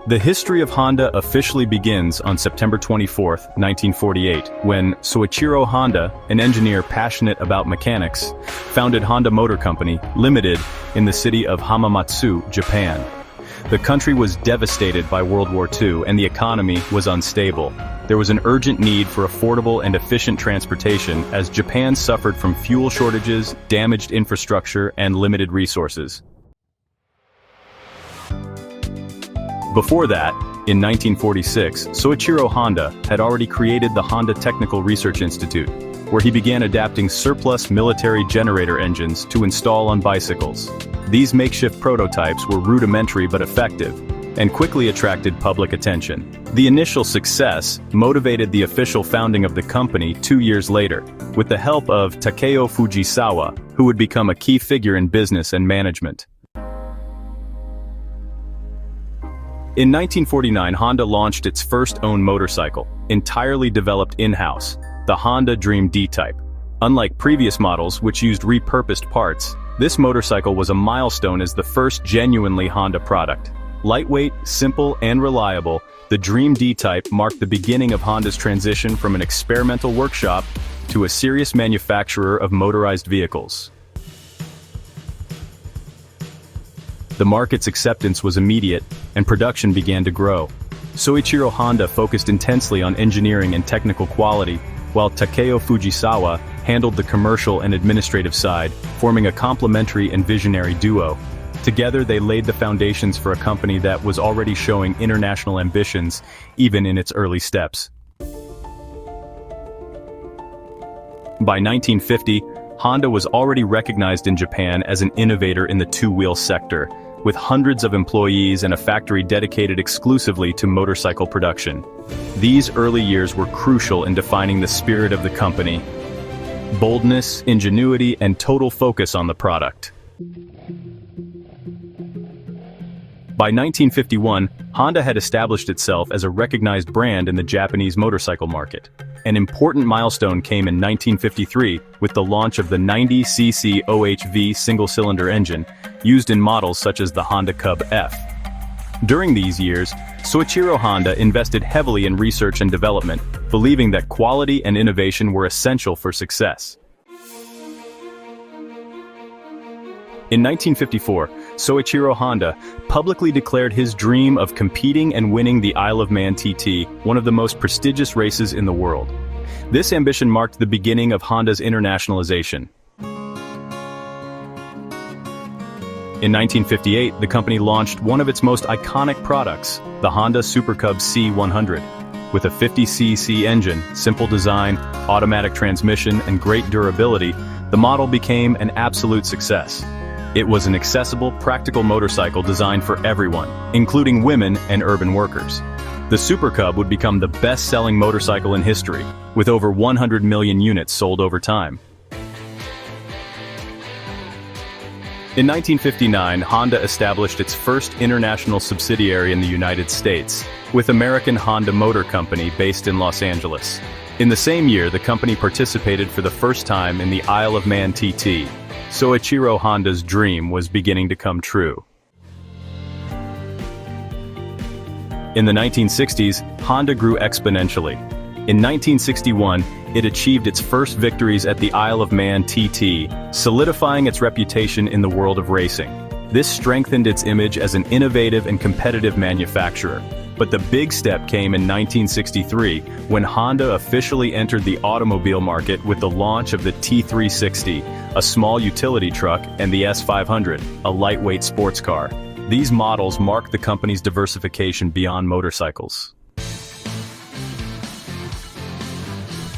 The history of Honda officially begins on September 24, 1948, when Soichiro Honda, an engineer passionate about mechanics, founded Honda Motor Company, Limited, in the city of Hamamatsu, Japan. The country was devastated by World War II and the economy was unstable. There was an urgent need for affordable and efficient transportation as Japan suffered from fuel shortages, damaged infrastructure, and limited resources. Before that, in 1946, Soichiro Honda had already created the Honda Technical Research Institute, where he began adapting surplus military generator engines to install on bicycles. These makeshift prototypes were rudimentary but effective, and quickly attracted public attention. The initial success motivated the official founding of the company 2 years later, with the help of Takeo Fujisawa, who would become a key figure in business and management. In 1949, Honda launched its first owned motorcycle, entirely developed in-house, the Honda Dream D-Type. Unlike previous models which used repurposed parts, this motorcycle was a milestone as the first genuinely Honda product. Lightweight, simple, and reliable, the Dream D-Type marked the beginning of Honda's transition from an experimental workshop to a serious manufacturer of motorized vehicles. The market's acceptance was immediate, and production began to grow. Soichiro Honda focused intensely on engineering and technical quality, while Takeo Fujisawa handled the commercial and administrative side, forming a complementary and visionary duo. Together they laid the foundations for a company that was already showing international ambitions, even in its early steps. By 1950, Honda was already recognized in Japan as an innovator in the two-wheel sector, with hundreds of employees and a factory dedicated exclusively to motorcycle production. These early years were crucial in defining the spirit of the company: boldness, ingenuity, and total focus on the product. By 1951, Honda had established itself as a recognized brand in the Japanese motorcycle market. An important milestone came in 1953 with the launch of the 90cc OHV single-cylinder engine, used in models such as the Honda Cub F. During these years, Soichiro Honda invested heavily in research and development, believing that quality and innovation were essential for success. In 1954, Soichiro Honda publicly declared his dream of competing and winning the Isle of Man TT, one of the most prestigious races in the world. This ambition marked the beginning of Honda's internationalization. In 1958, the company launched one of its most iconic products, the Honda Super Cub C100. With a 50cc engine, simple design, automatic transmission, and great durability, the model became an absolute success. It was an accessible, practical motorcycle designed for everyone, including women and urban workers. The Super Cub would become the best-selling motorcycle in history, with over 100 million units sold over time. In 1959, Honda established its first international subsidiary in the United States, with American Honda Motor Company based in Los Angeles. In the same year, the company participated for the first time in the Isle of Man TT. Soichiro Honda's dream was beginning to come true. In the 1960s, Honda grew exponentially. In 1961, it achieved its first victories at the Isle of Man TT, solidifying its reputation in the world of racing. This strengthened its image as an innovative and competitive manufacturer. But the big step came in 1963, when Honda officially entered the automobile market with the launch of the T360, a small utility truck, and the S500, a lightweight sports car. These models marked the company's diversification beyond motorcycles.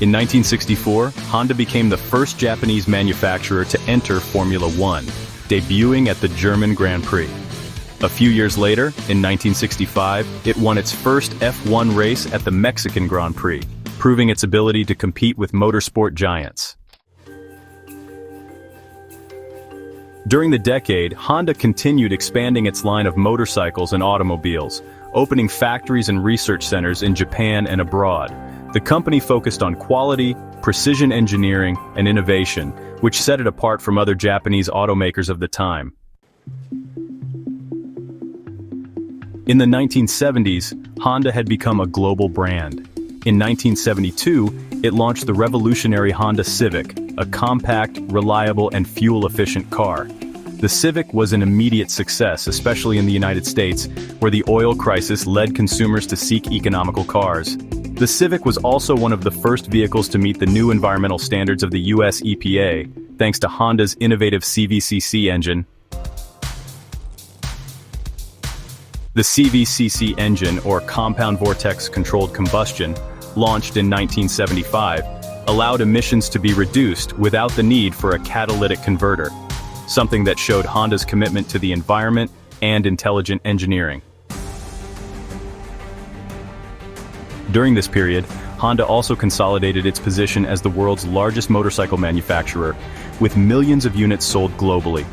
In 1964, Honda became the first Japanese manufacturer to enter Formula One, debuting at the German Grand Prix. A few years later, in 1965, it won its first F1 race at the Mexican Grand Prix, proving its ability to compete with motorsport giants. During the decade, Honda continued expanding its line of motorcycles and automobiles, opening factories and research centers in Japan and abroad. The company focused on quality, precision engineering, and innovation, which set it apart from other Japanese automakers of the time. In the 1970s, Honda had become a global brand. In 1972, it launched the revolutionary Honda Civic, a compact, reliable, and fuel-efficient car. The Civic was an immediate success, especially in the United States, where the oil crisis led consumers to seek economical cars. The Civic was also one of the first vehicles to meet the new environmental standards of the US EPA, thanks to Honda's innovative CVCC engine. The CVCC engine, or compound vortex controlled combustion, launched in 1975, allowed emissions to be reduced without the need for a catalytic converter, something that showed Honda's commitment to the environment and intelligent engineering. During this period, Honda also consolidated its position as the world's largest motorcycle manufacturer, with millions of units sold globally.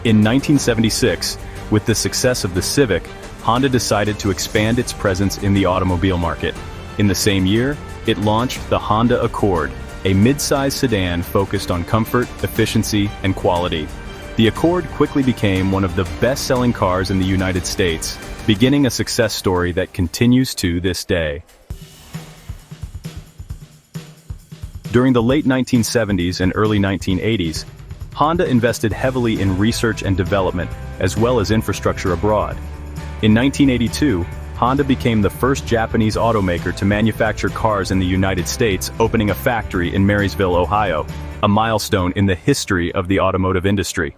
In 1976, with the success of the Civic, Honda decided to expand its presence in the automobile market. In the same year, it launched the Honda Accord, a mid-size sedan focused on comfort, efficiency, and quality. The Accord quickly became one of the best-selling cars in the United States, beginning a success story that continues to this day. During the late 1970s and early 1980s, Honda invested heavily in research and development, as well as infrastructure abroad. In 1982, Honda became the first Japanese automaker to manufacture cars in the United States, opening a factory in Marysville, Ohio, a milestone in the history of the automotive industry.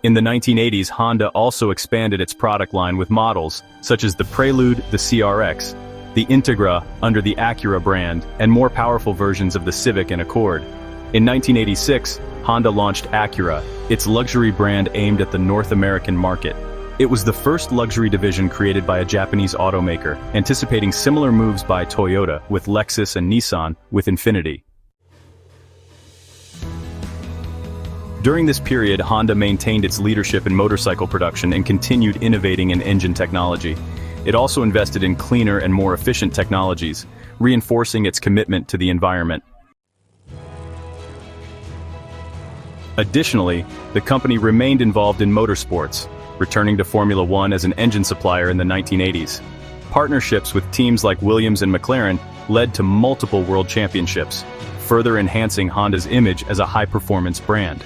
In the 1980s, Honda also expanded its product line with models such as the Prelude, the CRX, the Integra under the Acura brand, and more powerful versions of the Civic and Accord. In 1986, Honda launched Acura, its luxury brand aimed at the North American market. It was the first luxury division created by a Japanese automaker, anticipating similar moves by Toyota with Lexus and Nissan with Infiniti. During this period, Honda maintained its leadership in motorcycle production and continued innovating in engine technology. It also invested in cleaner and more efficient technologies, reinforcing its commitment to the environment. Additionally, the company remained involved in motorsports, returning to Formula One as an engine supplier in the 1980s. Partnerships with teams like Williams and McLaren led to multiple world championships, further enhancing Honda's image as a high-performance brand.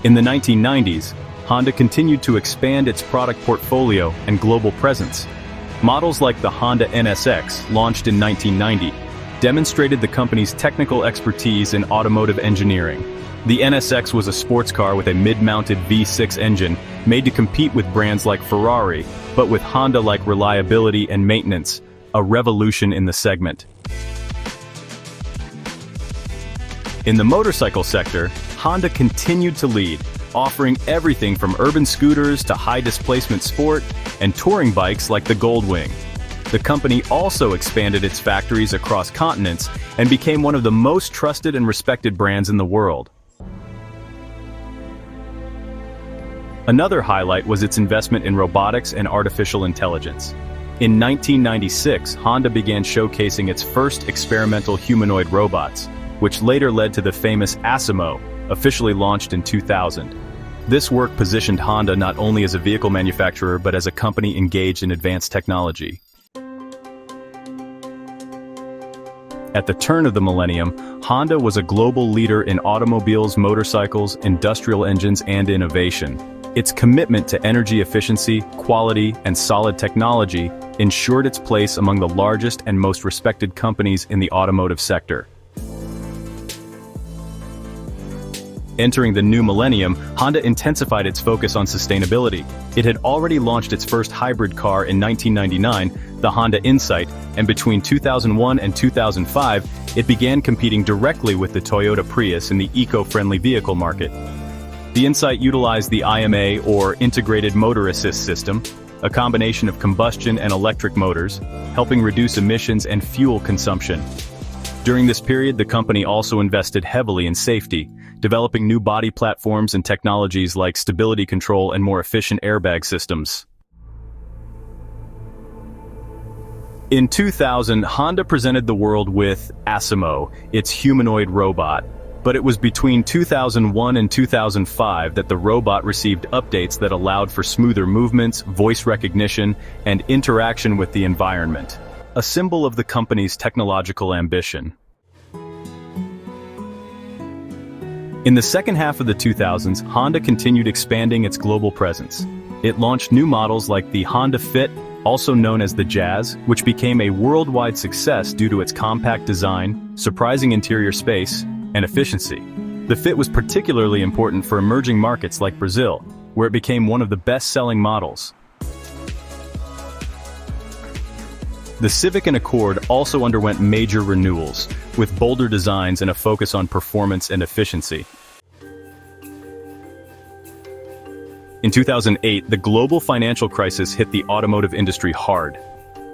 In the 1990s, Honda continued to expand its product portfolio and global presence. Models like the Honda NSX, launched in 1990, demonstrated the company's technical expertise in automotive engineering. The NSX was a sports car with a mid-mounted V6 engine made to compete with brands like Ferrari, but with Honda-like reliability and maintenance, a revolution in the segment. In the motorcycle sector, Honda continued to lead, offering everything from urban scooters to high-displacement sport and touring bikes like the Goldwing. The company also expanded its factories across continents and became one of the most trusted and respected brands in the world. Another highlight was its investment in robotics and artificial intelligence. In 1996, Honda began showcasing its first experimental humanoid robots, which later led to the famous ASIMO, officially launched in 2000. This work positioned Honda not only as a vehicle manufacturer but as a company engaged in advanced technology. At the turn of the millennium, Honda was a global leader in automobiles, motorcycles, industrial engines, and innovation. Its commitment to energy efficiency, quality, and solid technology ensured its place among the largest and most respected companies in the automotive sector. Entering the new millennium, Honda intensified its focus on sustainability. It had already launched its first hybrid car in 1999, the Honda Insight, and between 2001 and 2005, it began competing directly with the Toyota Prius in the eco-friendly vehicle market. The Insight utilized the IMA, or Integrated Motor Assist System, a combination of combustion and electric motors, helping reduce emissions and fuel consumption. During this period, the company also invested heavily in safety, developing new body platforms and technologies like stability control and more efficient airbag systems. In 2000, Honda presented the world with ASIMO, its humanoid robot. But it was between 2001 and 2005 that the robot received updates that allowed for smoother movements, voice recognition, and interaction with the environment, a symbol of the company's technological ambition. In the second half of the 2000s, Honda continued expanding its global presence. It launched new models like the Honda Fit, also known as the Jazz, which became a worldwide success due to its compact design, surprising interior space, and efficiency. The Fit was particularly important for emerging markets like Brazil, where it became one of the best-selling models. The Civic and Accord also underwent major renewals, with bolder designs and a focus on performance and efficiency. In 2008, the global financial crisis hit the automotive industry hard.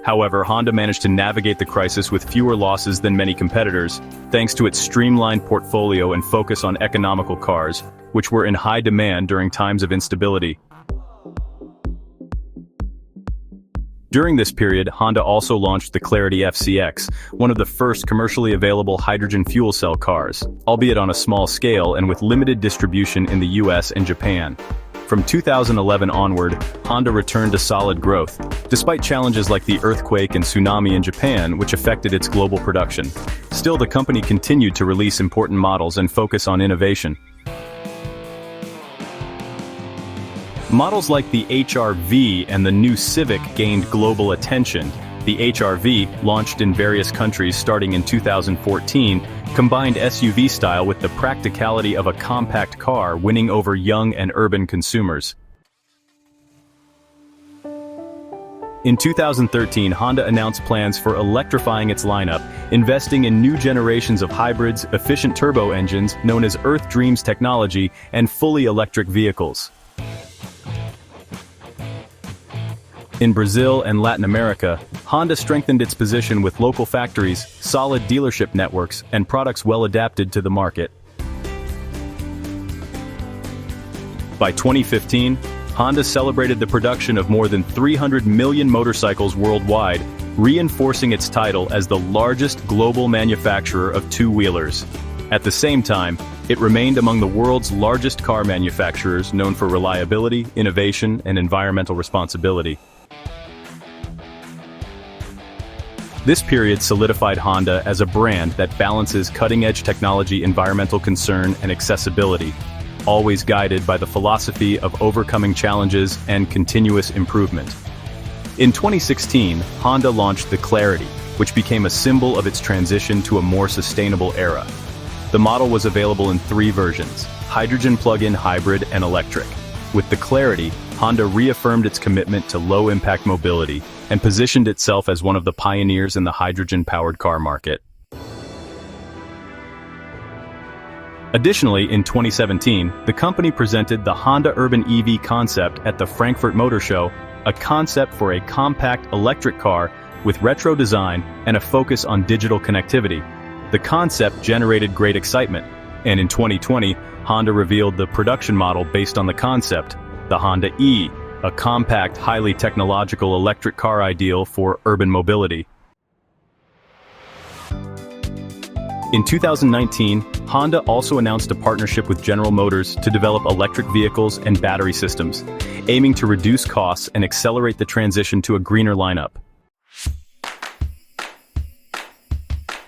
However, Honda managed to navigate the crisis with fewer losses than many competitors, thanks to its streamlined portfolio and focus on economical cars, which were in high demand during times of instability. During this period, Honda also launched the Clarity FCX, one of the first commercially available hydrogen fuel cell cars, albeit on a small scale and with limited distribution in the US and Japan. From 2011 onward, Honda returned to solid growth, despite challenges like the earthquake and tsunami in Japan, which affected its global production. Still, the company continued to release important models and focus on innovation. Models like the HR-V and the new Civic gained global attention. The HR-V, launched in various countries starting in 2014, combined SUV style with the practicality of a compact car, winning over young and urban consumers. In 2013, Honda announced plans for electrifying its lineup, investing in new generations of hybrids, efficient turbo engines known as Earth Dreams technology, and fully electric vehicles. In Brazil and Latin America, Honda strengthened its position with local factories, solid dealership networks, and products well adapted to the market. By 2015, Honda celebrated the production of more than 300 million motorcycles worldwide, reinforcing its title as the largest global manufacturer of two-wheelers. At the same time, it remained among the world's largest car manufacturers, known for reliability, innovation, and environmental responsibility. This period solidified Honda as a brand that balances cutting-edge technology, environmental concern, and accessibility, always guided by the philosophy of overcoming challenges and continuous improvement. In 2016, Honda launched the Clarity, which became a symbol of its transition to a more sustainable era. The model was available in 3 versions: hydrogen plug-in hybrid and electric. With the Clarity, Honda reaffirmed its commitment to low-impact mobility and positioned itself as one of the pioneers in the hydrogen-powered car market. Additionally, in 2017, the company presented the Honda Urban EV concept at the Frankfurt Motor Show, a concept for a compact electric car with retro design and a focus on digital connectivity. The concept generated great excitement, and in 2020, Honda revealed the production model based on the concept, the Honda E, a compact, highly technological electric car ideal for urban mobility. In 2019, Honda also announced a partnership with General Motors to develop electric vehicles and battery systems, aiming to reduce costs and accelerate the transition to a greener lineup.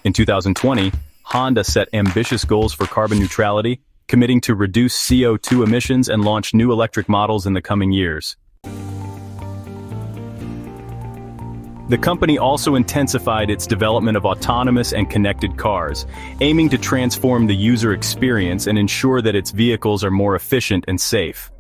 In 2020, Honda set ambitious goals for carbon neutrality, committing to reduce CO2 emissions and launch new electric models in the coming years. The company also intensified its development of autonomous and connected cars, aiming to transform the user experience and ensure that its vehicles are more efficient and safe.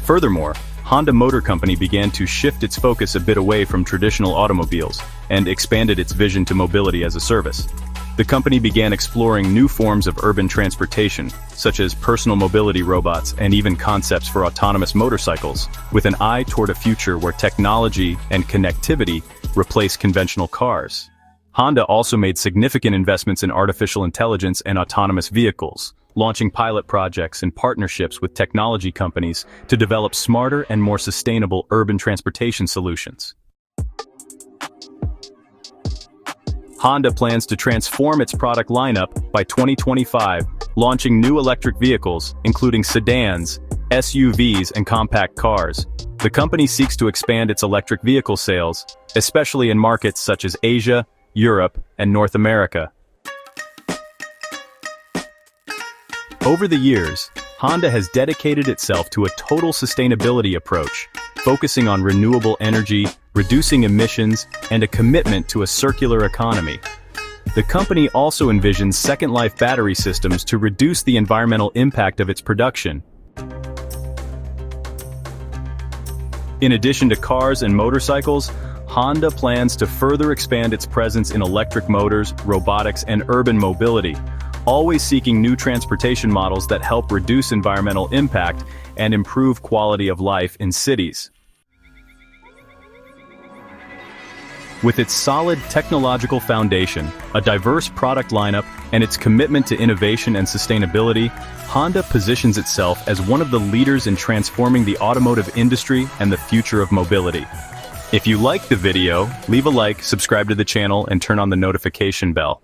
Furthermore, Honda Motor Company began to shift its focus a bit away from traditional automobiles and expanded its vision to mobility as a service. The company began exploring new forms of urban transportation, such as personal mobility robots and even concepts for autonomous motorcycles, with an eye toward a future where technology and connectivity replace conventional cars. Honda also made significant investments in artificial intelligence and autonomous vehicles, launching pilot projects and partnerships with technology companies to develop smarter and more sustainable urban transportation solutions. Honda plans to transform its product lineup by 2025, launching new electric vehicles, including sedans, SUVs, and compact cars. The company seeks to expand its electric vehicle sales, especially in markets such as Asia, Europe, and North America. Over the years, Honda has dedicated itself to a total sustainability approach, focusing on renewable energy, reducing emissions, and a commitment to a circular economy. The company also envisions second-life battery systems to reduce the environmental impact of its production. In addition to cars and motorcycles, Honda plans to further expand its presence in electric motors, robotics, and urban mobility, always seeking new transportation models that help reduce environmental impact and improve quality of life in cities. With its solid technological foundation, a diverse product lineup, and its commitment to innovation and sustainability, Honda positions itself as one of the leaders in transforming the automotive industry and the future of mobility. If you liked the video, leave a like, subscribe to the channel, and turn on the notification bell.